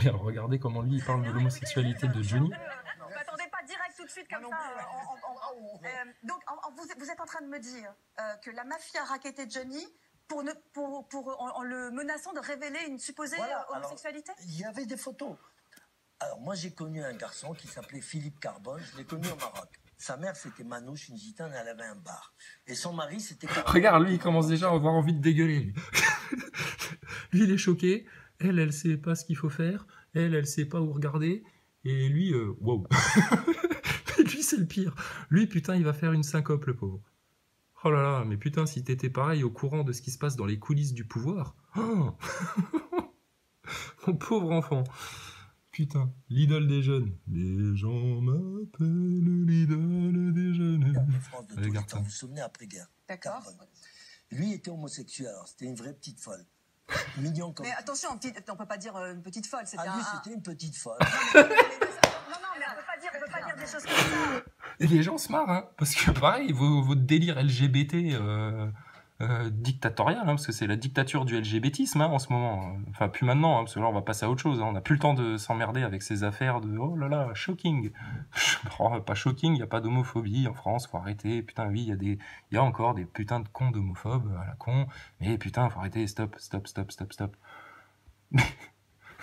Mais regardez comment lui il parle de l'homosexualité de Johnny. M'attendez pas direct tout de suite comme ça. Donc vous êtes en train de me dire que la mafia a racketté Johnny en le menaçant de révéler une supposée homosexualité. Alors, il y avait des photos. Alors moi j'ai connu un garçon qui s'appelait Philippe Carbone, je l'ai connu au Maroc. Sa mère c'était Manouche, une gitane, elle avait un bar. Et son mari c'était... Regarde, lui il commence déjà à avoir envie de dégueuler. Lui, lui il est choqué, elle sait pas ce qu'il faut faire, elle sait pas où regarder, et lui, wow. Lui c'est le pire. Lui putain il va faire une syncope le pauvre. Oh là là, mais putain si t'étais pareil au courant de ce qui se passe dans les coulisses du pouvoir. Oh mon pauvre enfant. Putain, l'idole des jeunes. Les gens m'appellent l'idole des jeunes. Regarde ça. Vous vous souvenez après-guerre. D'accord. Lui était homosexuel, alors c'était une vraie petite folle. Mignon comme... Mais attention, on peut pas dire une petite folle. Lui c'était une petite folle. Non, mais on peut pas dire des choses comme ça. Et les gens se marrent, hein, parce que pareil, votre délire LGBT dictatorial, hein, parce que c'est la dictature du LGBTisme hein, en ce moment. Enfin, plus maintenant, hein, parce que là, on va passer à autre chose. Hein. On n'a plus le temps de s'emmerder avec ces affaires de « Oh là là, shocking !» Oh, pas shocking, il n'y a pas d'homophobie en France, faut arrêter. Putain, oui, il y a encore des putains de cons d'homophobes à la con. Mais putain, faut arrêter, stop.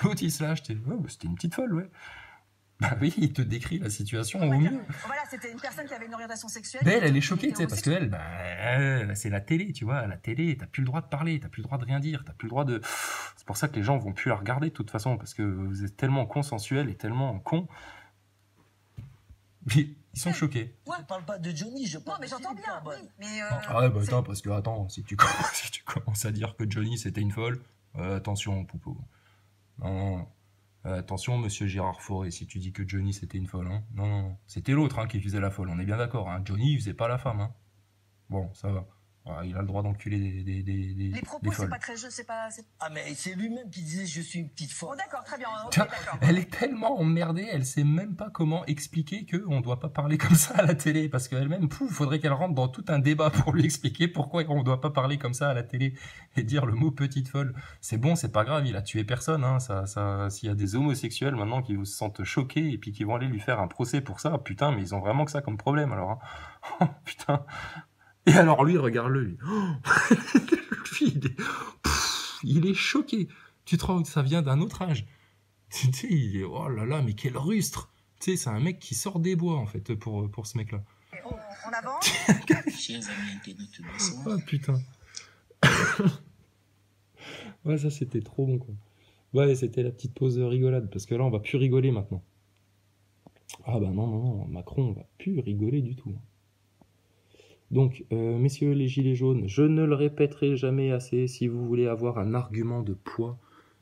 L'autre, il se lâche, c'était une petite folle, ouais. Bah oui, il te décrit la situation au mieux. Voilà, c'était une personne qui avait une orientation sexuelle. Mais elle est choquée, tu sais, parce qu'elle, c'est la télé, tu vois. À la télé, t'as plus le droit de parler, t'as plus le droit de rien dire, t'as plus le droit de... C'est pour ça que les gens vont plus la regarder de toute façon, parce que vous êtes tellement consensuels et tellement cons. Ils sont choqués. Je parle pas de Johnny, je parle de Philippe Carbone. Mais ah ouais, bah attends, parce que attends, si tu commences à dire que Johnny c'était une folle, attention, Poupeau. Non. Attention, monsieur Gérard Fauré, si tu dis que Johnny c'était une folle. Hein. Non. C'était l'autre hein, qui faisait la folle, on est bien d'accord. Hein. Johnny, il faisait pas la femme. Hein. Bon, ça va. Il a le droit d'enculer des les propos, c'est pas très... Ah, mais c'est lui-même qui disait « je suis une petite folle ». Oh, d'accord, très bien. Okay, d'accord. Elle est tellement emmerdée, elle sait même pas comment expliquer qu'on doit pas parler comme ça à la télé. Parce qu'elle-même, faudrait qu'elle rentre dans tout un débat pour lui expliquer pourquoi on doit pas parler comme ça à la télé et dire le mot petite folle. C'est bon, c'est pas grave, il a tué personne. Hein. S'il y a des homosexuels maintenant qui se sentent choqués et puis qui vont aller lui faire un procès pour ça, putain, mais ils ont vraiment que ça comme problème alors. Hein. Putain. Et alors lui, regarde-le, lui. Lui, il est choqué. Tu te rends compte que ça vient d'un autre âge. Tu sais, il est, oh là là, mais quel rustre. Tu sais, c'est un mec qui sort des bois, en fait, pour ce mec-là. On avance. Oh putain. Ouais, ça c'était trop bon, quoi. Ouais, c'était la petite pause rigolade, parce que là, on va plus rigoler maintenant. Ah bah non, Macron, on va plus rigoler du tout. Donc, messieurs les gilets jaunes, je ne le répéterai jamais assez, si vous voulez avoir un argument de poids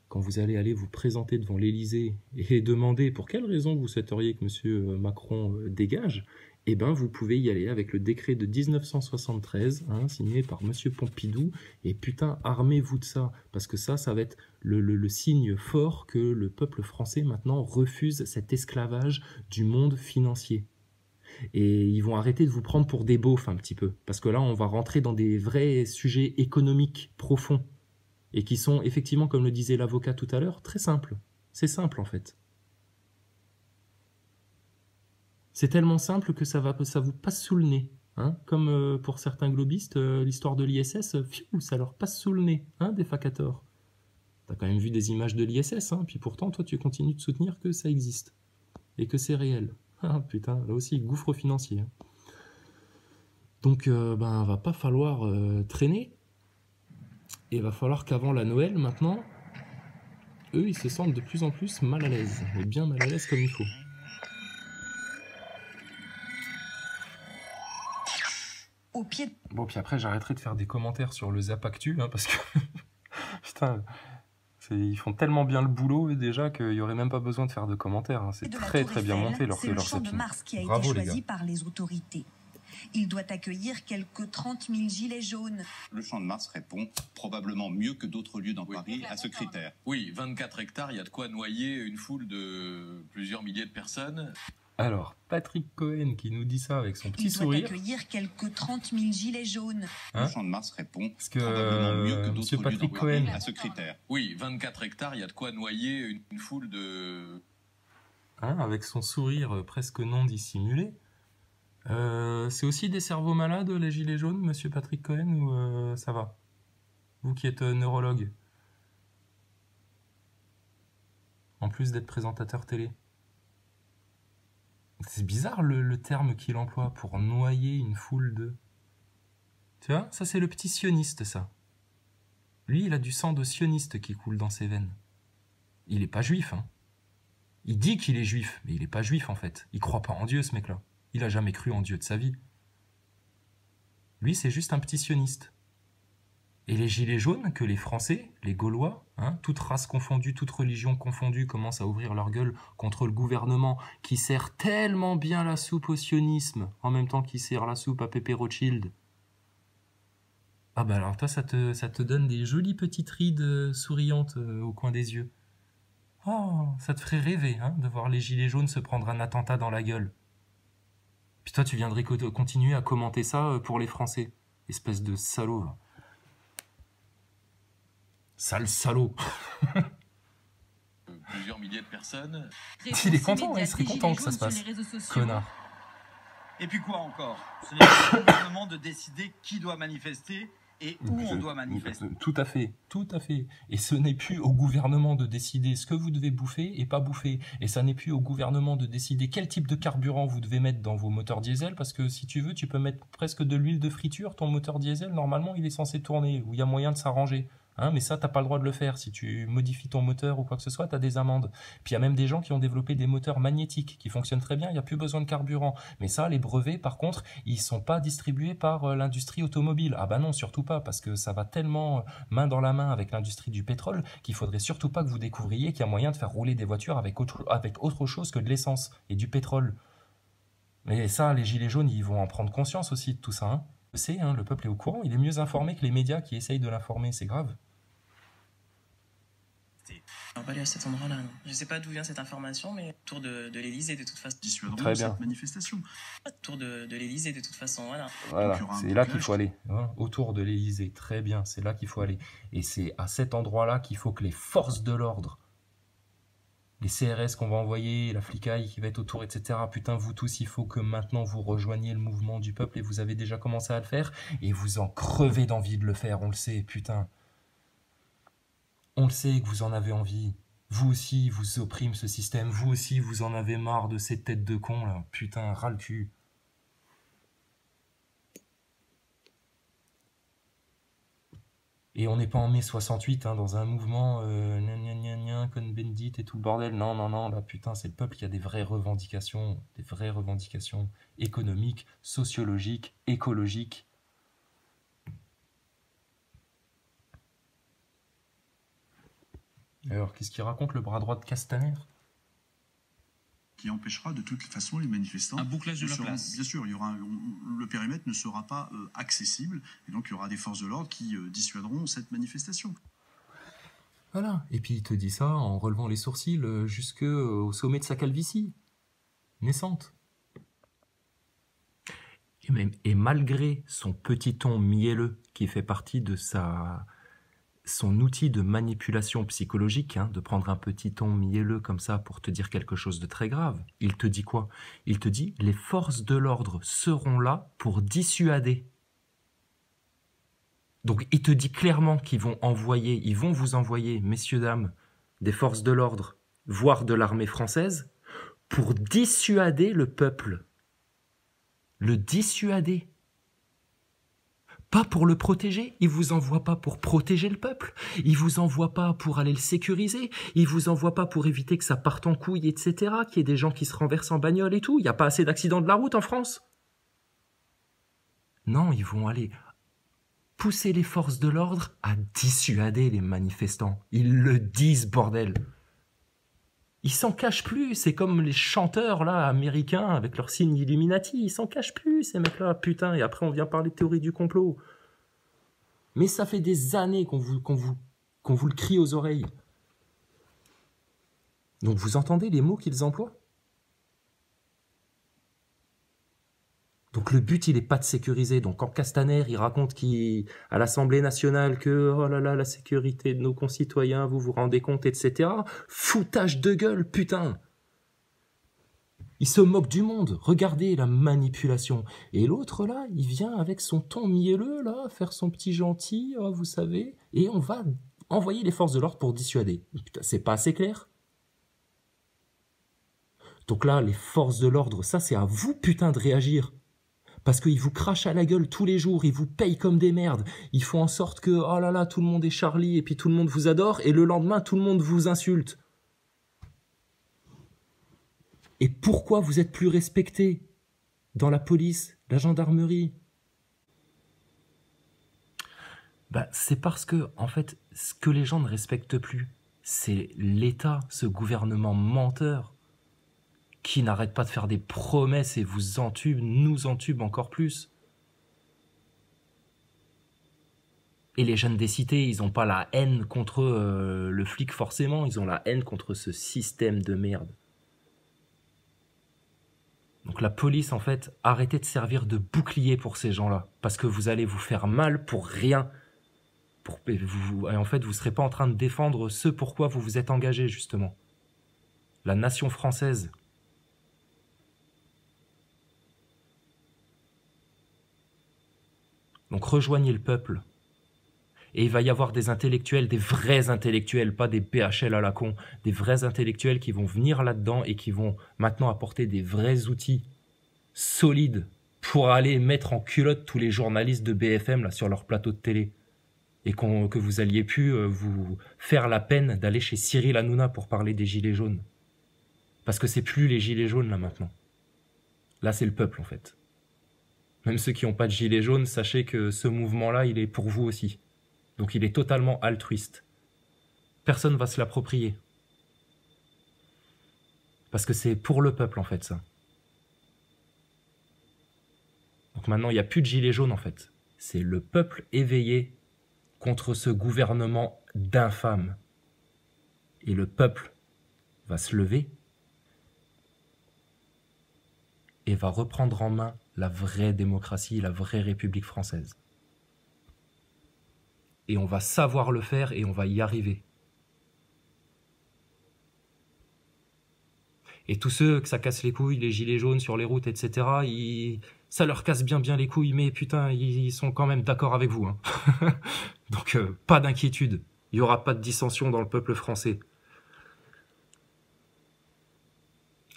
quand vous allez vous présenter devant l'Élysée et demander pour quelle raison vous souhaiteriez que monsieur Macron dégage, eh ben vous pouvez y aller avec le décret de 1973, hein, signé par monsieur Pompidou, et putain, armez-vous de ça, parce que ça va être le signe fort que le peuple français maintenant refuse cet esclavage du monde financier. Et ils vont arrêter de vous prendre pour des beaufs un petit peu. Parce que là, on va rentrer dans des vrais sujets économiques profonds. Et qui sont, effectivement, comme le disait l'avocat tout à l'heure, très simples. C'est simple, en fait. C'est tellement simple que ça vous passe sous le nez. Hein, comme pour certains globistes, l'histoire de l'ISS, ça leur passe sous le nez, hein, des facators. T'as quand même vu des images de l'ISS, hein, puis pourtant, toi, tu continues de soutenir que ça existe. Et que c'est réel. Ah putain, là aussi, gouffre financier. Donc, va pas falloir traîner. Et va falloir qu'avant la Noël, maintenant, eux, ils se sentent de plus en plus mal à l'aise. Et bien mal à l'aise comme il faut. Au pied. Bon, puis après, j'arrêterai de faire des commentaires sur le Zap Actu, hein, parce que... putain... Ils font tellement bien le boulot déjà qu'il n'y aurait même pas besoin de faire de commentaires. Hein. C'est très bien monté leur zapping. C'est le champ de Mars qui a été choisi par les autorités. Il doit accueillir quelques 30 000 gilets jaunes. Le champ de Mars répond probablement mieux que d'autres lieux dans Paris à ce critère. Oui, 24 hectares, il y a de quoi noyer une foule de plusieurs milliers de personnes. Alors, Patrick Cohen qui nous dit ça avec son petit Il doit sourire. accueillir quelques 30 000 gilets jaunes. Hein Le Champ de Mars répond Parce que probablement mieux que Monsieur d'autres lieux Patrick dans Cohen, Guadeloupe à ce critère. Oui, 24 hectares, il y a de quoi noyer une foule de... hein, avec son sourire presque non dissimulé, c'est aussi des cerveaux malades, les gilets jaunes, Monsieur Patrick Cohen, ou ça va? Vous qui êtes neurologue, en plus d'être présentateur télé. C'est bizarre le terme qu'il emploie pour noyer une foule de... Tu vois, ça c'est le petit sioniste, ça. Lui, il a du sang de sioniste qui coule dans ses veines. Il est pas juif, hein. Il dit qu'il est juif, mais il est pas juif en fait. Il croit pas en Dieu, ce mec-là. Il a jamais cru en Dieu de sa vie. Lui, c'est juste un petit sioniste. Et les gilets jaunes, que les Français, les Gaulois, hein, toutes races confondues, toutes religions confondues, commencent à ouvrir leur gueule contre le gouvernement qui sert tellement bien la soupe au sionisme, en même temps qu'il sert la soupe à Pépé Rothschild. Ah bah alors toi, ça te donne des jolies petites rides souriantes au coin des yeux. Oh, ça te ferait rêver, hein, de voir les gilets jaunes se prendre un attentat dans la gueule. Puis toi, tu viendrais continuer à commenter ça pour les Français. Espèce de salaud, là. Sale salaud. Plusieurs milliers de personnes. Il est content, il serait content que ça se passe. Connard. Et puis quoi encore? Ce n'est pas au gouvernement de décider qui doit manifester et où on doit manifester. Tout à fait, tout à fait. Et ce n'est plus au gouvernement de décider ce que vous devez bouffer et pas bouffer. Et ça n'est plus au gouvernement de décider quel type de carburant vous devez mettre dans vos moteurs diesel, parce que si tu veux, tu peux mettre presque de l'huile de friture. Ton moteur diesel, normalement, il est censé tourner, où il y a moyen de s'arranger. Hein, mais ça, t'as pas le droit de le faire. Si tu modifies ton moteur ou quoi que ce soit, t'as des amendes. Puis il y a même des gens qui ont développé des moteurs magnétiques qui fonctionnent très bien, il n'y a plus besoin de carburant. Mais ça, les brevets, par contre, ils sont pas distribués par l'industrie automobile. Ah bah non, surtout pas, parce que ça va tellement main dans la main avec l'industrie du pétrole qu'il faudrait surtout pas que vous découvriez qu'il y a moyen de faire rouler des voitures avec autre chose que de l'essence et du pétrole. Mais ça, les gilets jaunes, ils vont en prendre conscience aussi de tout ça. Hein. C'est, hein, le peuple est au courant, il est mieux informé que les médias qui essayent de l'informer, c'est grave. On va pas aller à cet endroit-là, non. Je sais pas d'où vient cette information, mais autour de l'Elysée, de toute façon. Dissuaderont cette manifestation. Autour de l'Elysée, de toute façon, voilà. Voilà, c'est là qu'il faut aller. Hein, autour de l'Elysée, très bien, c'est là qu'il faut aller. Et c'est à cet endroit-là qu'il faut que les forces de l'ordre, les CRS qu'on va envoyer, la flicaille qui va être autour, etc. Putain, vous tous, il faut que maintenant vous rejoigniez le mouvement du peuple et vous avez déjà commencé à le faire et vous en crevez d'envie de le faire, on le sait, putain. On le sait que vous en avez envie. Vous aussi, vous opprime ce système. Vous aussi, vous en avez marre de ces têtes de cons, là. Putain, ras le cul. Et on n'est pas en mai 68, hein, dans un mouvement Cohn-Bendit et tout le bordel. Non, non, non, là, putain, c'est le peuple qui a des vraies revendications économiques, sociologiques, écologiques. Alors, qu'est-ce qu'il raconte le bras droit de Castaner? Qui empêchera de toute façon les manifestants. Un bouclage de la place. Bien sûr, le périmètre ne sera pas accessible, et donc il y aura des forces de l'ordre qui dissuaderont cette manifestation. Voilà, et puis il te dit ça en relevant les sourcils jusqu'au sommet de sa calvitie, naissante. Et malgré son petit ton mielleux qui fait partie de son outil de manipulation psychologique, hein, de prendre un petit ton mielleux comme ça pour te dire quelque chose de très grave, il te dit quoi? Il te dit, les forces de l'ordre seront là pour dissuader. Donc il te dit clairement ils vont vous envoyer, messieurs, dames, des forces de l'ordre, voire de l'armée française, pour dissuader le peuple. Le dissuader. Pas pour le protéger, il vous envoie pas pour protéger le peuple, il vous envoie pas pour aller le sécuriser, il vous envoie pas pour éviter que ça parte en couille, etc., qu'il y ait des gens qui se renversent en bagnole et tout, il n'y a pas assez d'accidents de la route en France. Non, ils vont aller pousser les forces de l'ordre à dissuader les manifestants. Ils le disent, bordel. Ils s'en cachent plus, c'est comme les chanteurs là américains avec leurs signes Illuminati, ils s'en cachent plus ces mecs-là, putain, et après on vient parler de théorie du complot. Mais ça fait des années qu'on vous le crie aux oreilles. Donc vous entendez les mots qu'ils emploient? le but, il n'est pas de sécuriser. Donc quand Castaner, il raconte à l'Assemblée nationale que oh là là, la sécurité de nos concitoyens, vous vous rendez compte, etc. Foutage de gueule, putain. Il se moque du monde. Regardez la manipulation. Et l'autre, là, il vient avec son ton mielleux, là, faire son petit gentil, oh, vous savez, et on va envoyer les forces de l'ordre pour dissuader. Putain, c'est pas assez clair? Donc là, les forces de l'ordre, ça, c'est à vous, putain, de réagir. Parce qu'ils vous crachent à la gueule tous les jours, ils vous payent comme des merdes. Ils font en sorte que, oh là là, tout le monde est Charlie, et puis tout le monde vous adore, et le lendemain, tout le monde vous insulte. Et pourquoi vous êtes plus respecté dans la police, la gendarmerie? C'est parce que, en fait, ce que les gens ne respectent plus, c'est l'État, ce gouvernement menteur, qui n'arrête pas de faire des promesses et vous entube, nous entube encore plus. Et les jeunes des cités, ils n'ont pas la haine contre le flic forcément, ils ont la haine contre ce système de merde. Donc la police, en fait, arrêtez de servir de bouclier pour ces gens-là, parce que vous allez vous faire mal pour rien. Et en fait, vous ne serez pas en train de défendre ce pourquoi vous vous êtes engagé, justement. La nation française. Donc rejoignez le peuple. Et il va y avoir des intellectuels, des vrais intellectuels, pas des PHL à la con, des vrais intellectuels qui vont venir là-dedans et qui vont maintenant apporter des vrais outils solides pour aller mettre en culotte tous les journalistes de BFM là, sur leur plateau de télé. Et que vous alliez pu vous faire la peine d'aller chez Cyril Hanouna pour parler des gilets jaunes. Parce que c'est plus les gilets jaunes là maintenant. Là c'est le peuple en fait. Même ceux qui n'ont pas de gilet jaune, sachez que ce mouvement-là, il est pour vous aussi. Donc il est totalement altruiste. Personne ne va se l'approprier. Parce que c'est pour le peuple, en fait, ça. Donc maintenant, il n'y a plus de gilet jaune, en fait. C'est le peuple éveillé contre ce gouvernement d'infâmes. Et le peuple va se lever et va reprendre en main la vraie démocratie, la vraie République française. Et on va savoir le faire et on va y arriver. Et tous ceux que ça casse les couilles, les gilets jaunes sur les routes, etc., ça leur casse bien les couilles, mais putain, ils sont quand même d'accord avec vous. Hein. Donc, pas d'inquiétude. Il n'y aura pas de dissension dans le peuple français.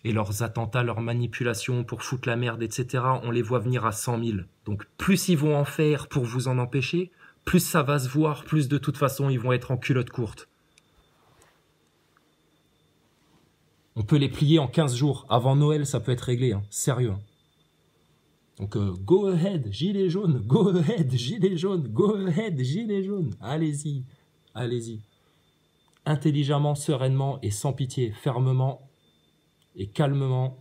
Et leurs attentats, leurs manipulations pour foutre la merde, etc., on les voit venir à 100 000. Donc plus ils vont en faire pour vous en empêcher, plus ça va se voir, plus de toute façon ils vont être en culotte courte. On peut les plier en 15 jours. Avant Noël, ça peut être réglé, hein. Sérieux. Hein. Donc go ahead, gilet jaune, go ahead, gilet jaune, go ahead, gilet jaune. Allez-y, allez-y. Intelligemment, sereinement et sans pitié, fermement et calmement,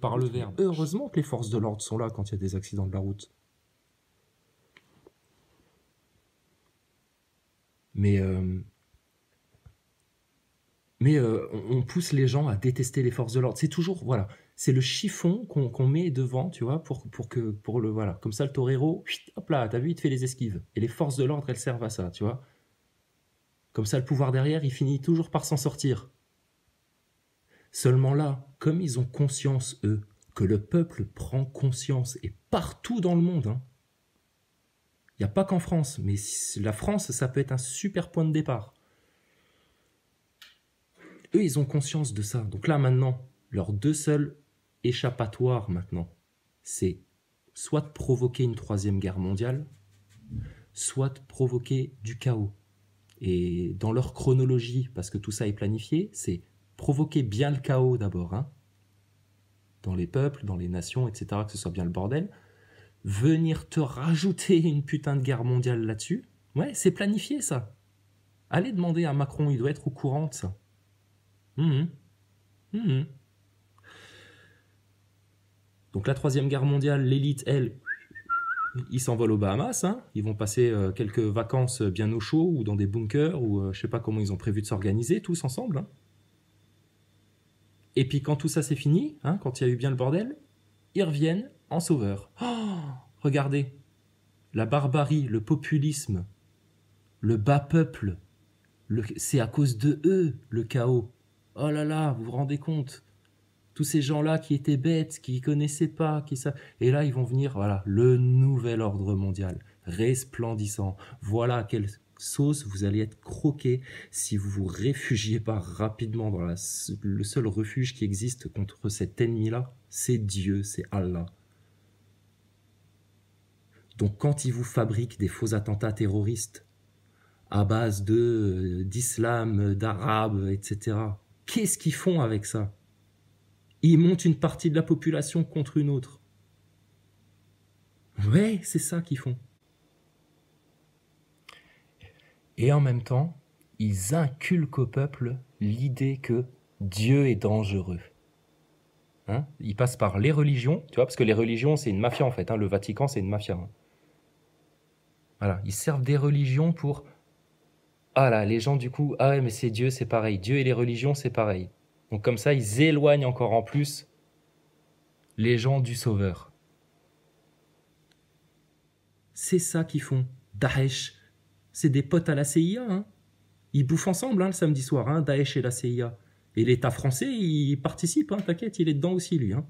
par le verbe. Heureusement que les forces de l'ordre sont là quand il y a des accidents de la route. Mais on pousse les gens à détester les forces de l'ordre. C'est toujours, voilà, c'est le chiffon qu'on met devant, tu vois, voilà. Comme ça, le torero, hop là, t'as vu, il te fait les esquives. Et les forces de l'ordre, elles servent à ça, tu vois. Comme ça, le pouvoir derrière, il finit toujours par s'en sortir. Seulement là, comme ils ont conscience, eux, que le peuple prend conscience, et partout dans le monde, hein, il n'y a pas qu'en France, mais la France, ça peut être un super point de départ. Eux, ils ont conscience de ça. Donc là, maintenant, leurs deux seuls échappatoires, maintenant, c'est soit de provoquer une troisième guerre mondiale, soit de provoquer du chaos. Et dans leur chronologie, parce que tout ça est planifié, c'est provoquer bien le chaos d'abord, hein, dans les peuples, dans les nations, etc., que ce soit bien le bordel. Venir te rajouter une putain de guerre mondiale là-dessus, ouais, c'est planifié ça. Allez demander à Macron, il doit être au courant de ça. Donc la troisième guerre mondiale, l'élite, elle, ils s'envolent aux Bahamas, hein. Ils vont passer quelques vacances bien au chaud ou dans des bunkers ou je sais pas comment ils ont prévu de s'organiser tous ensemble. Hein. Et puis quand tout ça c'est fini, hein, quand il y a eu bien le bordel, ils reviennent en sauveur. Oh, regardez, la barbarie, le populisme, le bas peuple, c'est à cause de eux le chaos. Oh là là, vous vous rendez compte? Tous ces gens-là qui étaient bêtes, qui ne connaissaient pas, et là ils vont venir, voilà, le nouvel ordre mondial, resplendissant. Voilà quelle sauce vous allez être croqué si vous vous réfugiez pas rapidement dans le seul refuge qui existe contre cet ennemi-là, c'est Dieu, c'est Allah. Donc quand ils vous fabriquent des faux attentats terroristes à base d'islam, d'arabe, etc., qu'est-ce qu'ils font avec ça? Ils montent une partie de la population contre une autre. Ouais, c'est ça qu'ils font. Et en même temps, ils inculquent au peuple l'idée que Dieu est dangereux. Hein? Ils passent par les religions, tu vois, parce que les religions, c'est une mafia en fait. Hein, le Vatican, c'est une mafia. Hein. Voilà, ils servent des religions pour... Ah là, les gens du coup, ah ouais, mais c'est Dieu, c'est pareil. Dieu et les religions, c'est pareil. Donc comme ça, ils éloignent encore en plus les gens du Sauveur. C'est ça qu'ils font. Daesh, c'est des potes à la CIA. Hein. Ils bouffent ensemble le samedi soir, hein, Daesh et la CIA. Et l'État français, il participe, hein, t'inquiète, il est dedans aussi, lui. Hein.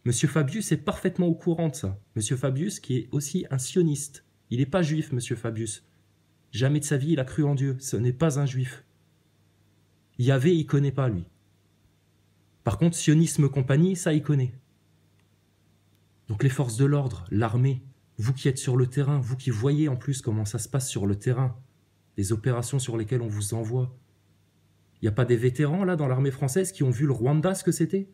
Monsieur Fabius est parfaitement au courant de ça. Monsieur Fabius, qui est aussi un sioniste. Il n'est pas juif, Monsieur Fabius. Jamais de sa vie, il a cru en Dieu. Ce n'est pas un juif. Yahvé, il ne connaît pas, lui. Par contre, sionisme compagnie, ça, il connaît. Donc les forces de l'ordre, l'armée, vous qui êtes sur le terrain, vous qui voyez en plus comment ça se passe sur le terrain, les opérations sur lesquelles on vous envoie. Il n'y a pas des vétérans, là, dans l'armée française qui ont vu le Rwanda, ce que c'était ?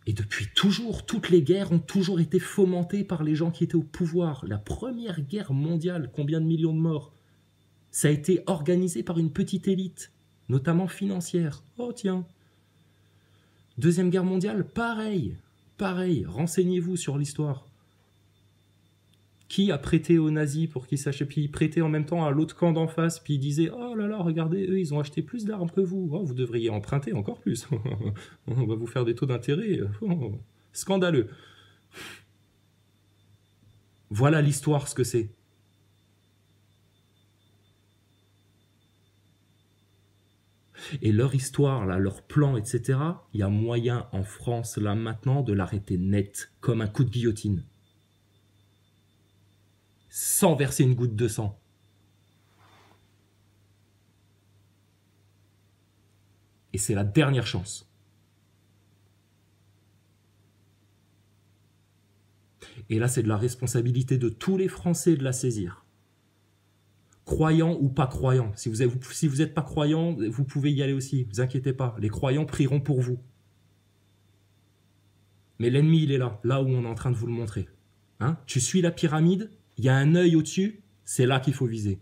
Et depuis toujours, toutes les guerres ont toujours été fomentées par les gens qui étaient au pouvoir. La première guerre mondiale, combien de millions de morts? Ça a été organisé par une petite élite, notamment financière. Oh tiens. Deuxième guerre mondiale, pareil. Pareil, renseignez-vous sur l'histoire. Qui a prêté aux nazis pour qu'ils sachent, puis ils prêtaient en même temps à l'autre camp d'en face, puis ils disaient « Oh là là, regardez, eux, ils ont acheté plus d'armes que vous. Oh, vous devriez emprunter encore plus. On va vous faire des taux d'intérêt. Oh, scandaleux. » Voilà l'histoire, ce que c'est. Et leur histoire, là, leur plan, etc., il y a moyen en France, là, maintenant, de l'arrêter net, comme un coup de guillotine. Sans verser une goutte de sang. Et c'est la dernière chance. Et là, c'est de la responsabilité de tous les Français de la saisir. Croyants ou pas croyants. Si vous n'êtes pas croyant, vous pouvez y aller aussi. Ne vous inquiétez pas. Les croyants prieront pour vous. Mais l'ennemi, il est là. Là où on est en train de vous le montrer. Hein? Tu suis la pyramide. Il y a un œil au-dessus, c'est là qu'il faut viser.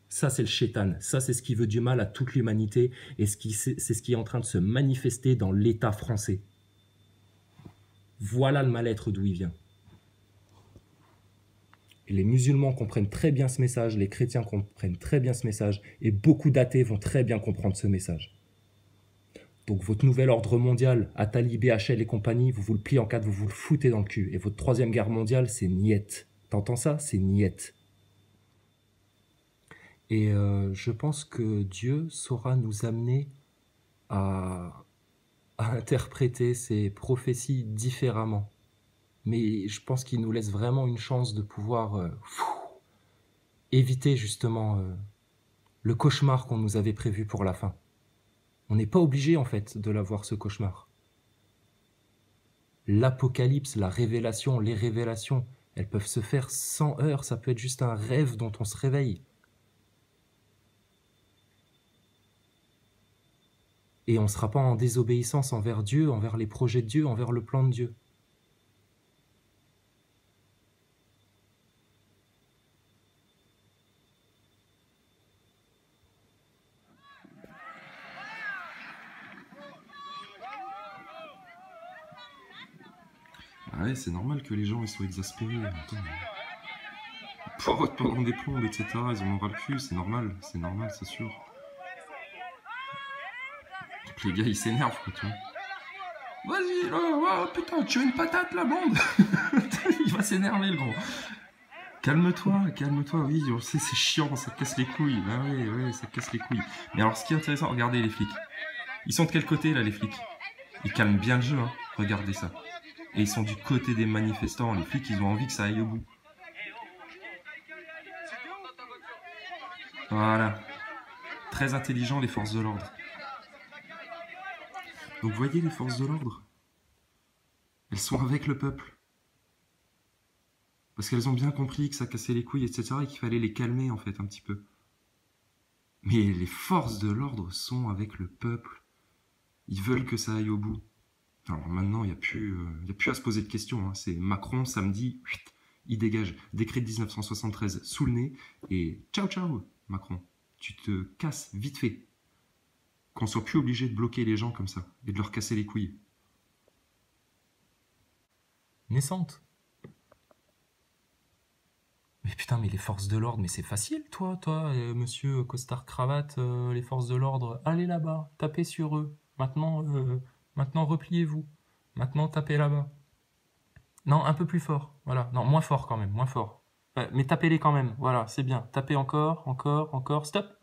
Ça, c'est le shaitan. Ça, c'est ce qui veut du mal à toute l'humanité et c'est ce qui est en train de se manifester dans l'État français. Voilà le mal-être d'où il vient. Et les musulmans comprennent très bien ce message, les chrétiens comprennent très bien ce message et beaucoup d'athées vont très bien comprendre ce message. Donc votre nouvel ordre mondial, Attali, BHL et compagnie, vous le pliez en quatre, vous vous le foutez dans le cul. Et votre troisième guerre mondiale, c'est niet. T'entends ça? C'est niet. Et je pense que Dieu saura nous amener à interpréter ces prophéties différemment. Mais je pense qu'il nous laisse vraiment une chance de pouvoir éviter justement le cauchemar qu'on nous avait prévu pour la fin. On n'est pas obligé en fait de l'avoir ce cauchemar. L'apocalypse, la révélation, les révélations, elles peuvent se faire sans heurts, ça peut être juste un rêve dont on se réveille. Et on ne sera pas en désobéissance envers Dieu, envers les projets de Dieu, envers le plan de Dieu. Ah ouais, c'est normal que les gens ils soient exaspérés. Pendant des plombes, etc. Ils en ont ras le cul, c'est normal, c'est sûr. Les gars, ils s'énervent, quoi, tu vois. Vas-y, là, ouais, putain, tu as une patate, la bande. Il va s'énerver, le gros. Calme-toi, calme-toi, oui, on sait, c'est chiant, ça casse les couilles. Ah oui, oui, ça casse les couilles. Mais alors, ce qui est intéressant, regardez les flics. Ils sont de quel côté, là, les flics? Ils calment bien le jeu, hein. Regardez ça. Et ils sont du côté des manifestants. Les flics, ils ont envie que ça aille au bout. Voilà. Très intelligent, les forces de l'ordre. Donc, vous voyez, les forces de l'ordre, elles sont avec le peuple. Parce qu'elles ont bien compris que ça cassait les couilles, etc. et qu'il fallait les calmer, en fait, un petit peu. Mais les forces de l'ordre sont avec le peuple. Ils veulent que ça aille au bout. Alors maintenant, il n'y a plus à se poser de questions. Hein. C'est Macron, samedi, il dégage. Décret de 1973 sous le nez. Et ciao, ciao, Macron. Tu te casses vite fait. Qu'on soit plus obligé de bloquer les gens comme ça. Et de leur casser les couilles. Naissante. Mais putain, mais les forces de l'ordre, mais c'est facile, toi, monsieur costard cravate, les forces de l'ordre, allez là-bas, tapez sur eux. Maintenant, repliez-vous. Maintenant, tapez là-bas. Non, un peu plus fort. Voilà. Non, moins fort quand même, moins fort. Mais tapez-les quand même. Voilà, c'est bien. Tapez encore, stop.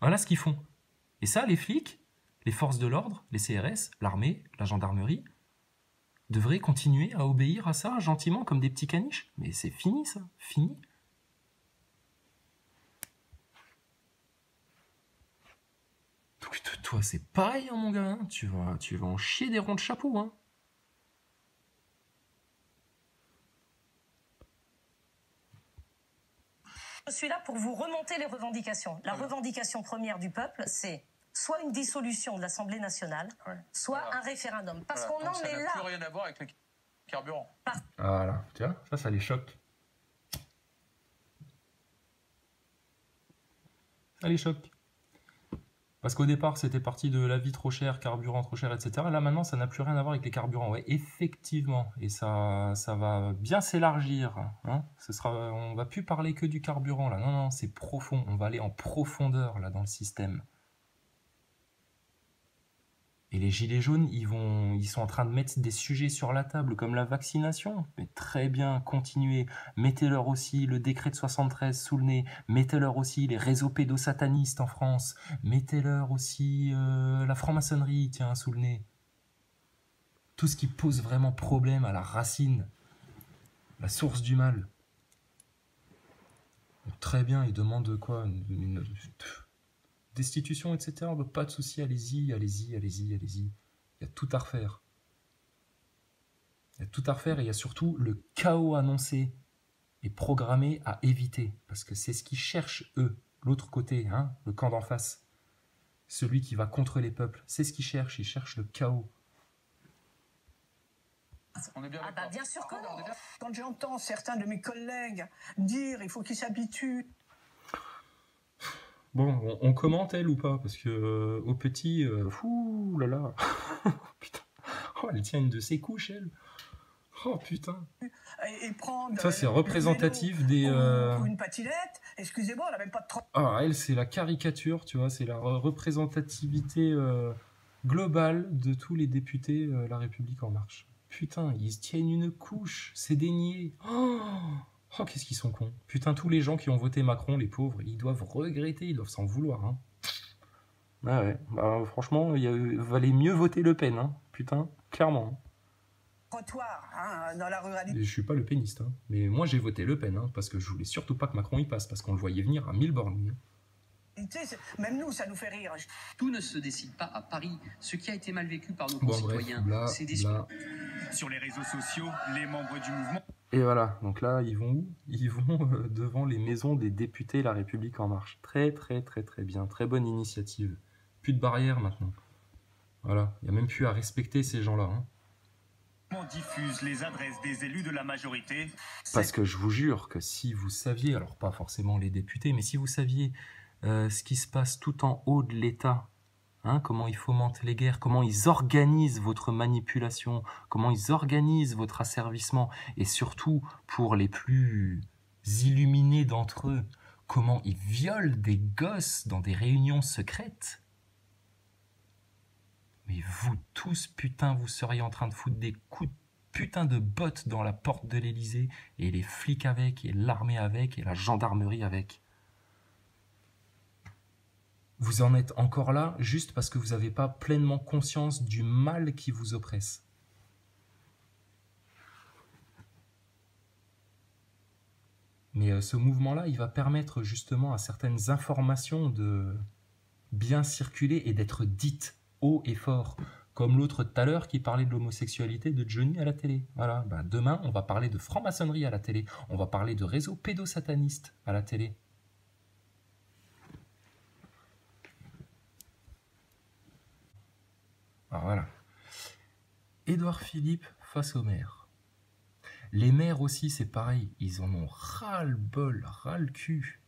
Voilà ce qu'ils font. Et ça, les flics, les forces de l'ordre, les CRS, l'armée, la gendarmerie, devraient continuer à obéir à ça gentiment comme des petits caniches. Mais c'est fini, ça. Fini. Toi, c'est pareil, hein, mon gars. Hein. Tu vas en chier des ronds de chapeau. Hein. Je suis là pour vous remonter les revendications. La revendication première du peuple, c'est soit une dissolution de l'Assemblée nationale, soit un référendum. Parce qu'on en est là. Ça n'a plus rien à voir avec le carburant. Voilà, tu vois, ça les choque. Ça les choque. Parce qu'au départ, c'était parti de la vie trop chère, carburant trop cher, etc. Là, maintenant, ça n'a plus rien à voir avec les carburants. Ouais, effectivement. Et ça va bien s'élargir. Hein. On va plus parler que du carburant, là. Non, non, c'est profond. On va aller en profondeur, là, dans le système. Et les gilets jaunes, ils sont en train de mettre des sujets sur la table, comme la vaccination. Mais très bien, continuez. Mettez-leur aussi le décret de 73 sous le nez. Mettez-leur aussi les réseaux pédosatanistes en France. Mettez-leur aussi la franc-maçonnerie, tiens, sous le nez. Tout ce qui pose vraiment problème à la racine, la source du mal. Donc, très bien, ils demandent quoi destitution, etc. Pas de souci, allez-y. Il y a tout à refaire. Il y a tout à refaire et il y a surtout le chaos annoncé et programmé à éviter. Parce que c'est ce qu'ils cherchent, eux, l'autre côté, hein, le camp d'en face. Celui qui va contre les peuples. C'est ce qu'ils cherchent, ils cherchent le chaos. On est bien bien sûr que non. Quand j'entends certains de mes collègues dire il faut qu'ils s'habituent. Bon, on commente elle ou pas? Parce que au petit, fou là là. Putain. Oh, elle tient une de ses couches, elle. Oh putain. Et prendre ça, c'est représentatif des. Pour une patinette, excusez-moi, on n'a même pas de 30. Ah, elle, c'est la caricature, tu vois, c'est la représentativité globale de tous les députés La République En Marche. Putain, ils se tiennent une couche, c'est des niais. Oh, qu'est-ce qu'ils sont cons. Putain, tous les gens qui ont voté Macron, les pauvres, ils doivent regretter, ils doivent s'en vouloir. Hein. Ah ouais, bah, franchement, il valait mieux voter Le Pen, hein. Putain, clairement. Trottoir, hein, dans la ruralité. Je suis pas le péniste, hein. Mais moi j'ai voté Le Pen, hein, parce que je voulais surtout pas que Macron y passe, parce qu'on le voyait venir à 1000 bornes. Même nous, ça nous fait rire. Tout ne se décide pas à Paris. Ce qui a été mal vécu par nos concitoyens, c'est des... Sur les réseaux sociaux, les membres du mouvement... Et voilà, donc là, ils vont où? Ils vont devant les maisons des députés La République En Marche. Très bien, très bonne initiative. Plus de barrières maintenant. Voilà, il n'y a même plus à respecter ces gens-là. Hein. On diffuse les adresses des élus de la majorité. Parce que je vous jure que si vous saviez, alors pas forcément les députés, mais si vous saviez ce qui se passe tout en haut de l'État, hein, comment ils fomentent les guerres, comment ils organisent votre manipulation, comment ils organisent votre asservissement, et surtout, pour les plus illuminés d'entre eux, comment ils violent des gosses dans des réunions secrètes. Mais vous tous, putain, vous seriez en train de foutre des coups de putain de bottes dans la porte de l'Élysée, et les flics avec, et l'armée avec, et la gendarmerie avec. Vous en êtes encore là juste parce que vous n'avez pas pleinement conscience du mal qui vous oppresse. Mais ce mouvement-là, il va permettre justement à certaines informations de bien circuler et d'être dites haut et fort. Comme l'autre tout à l'heure qui parlait de l'homosexualité de Johnny à la télé. Voilà, ben demain, on va parler de franc-maçonnerie à la télé. On va parler de réseau pédosataniste à la télé. Alors voilà. Édouard Philippe face aux maires. Les maires aussi, c'est pareil. Ils en ont ras-le-bol, ras-le-cul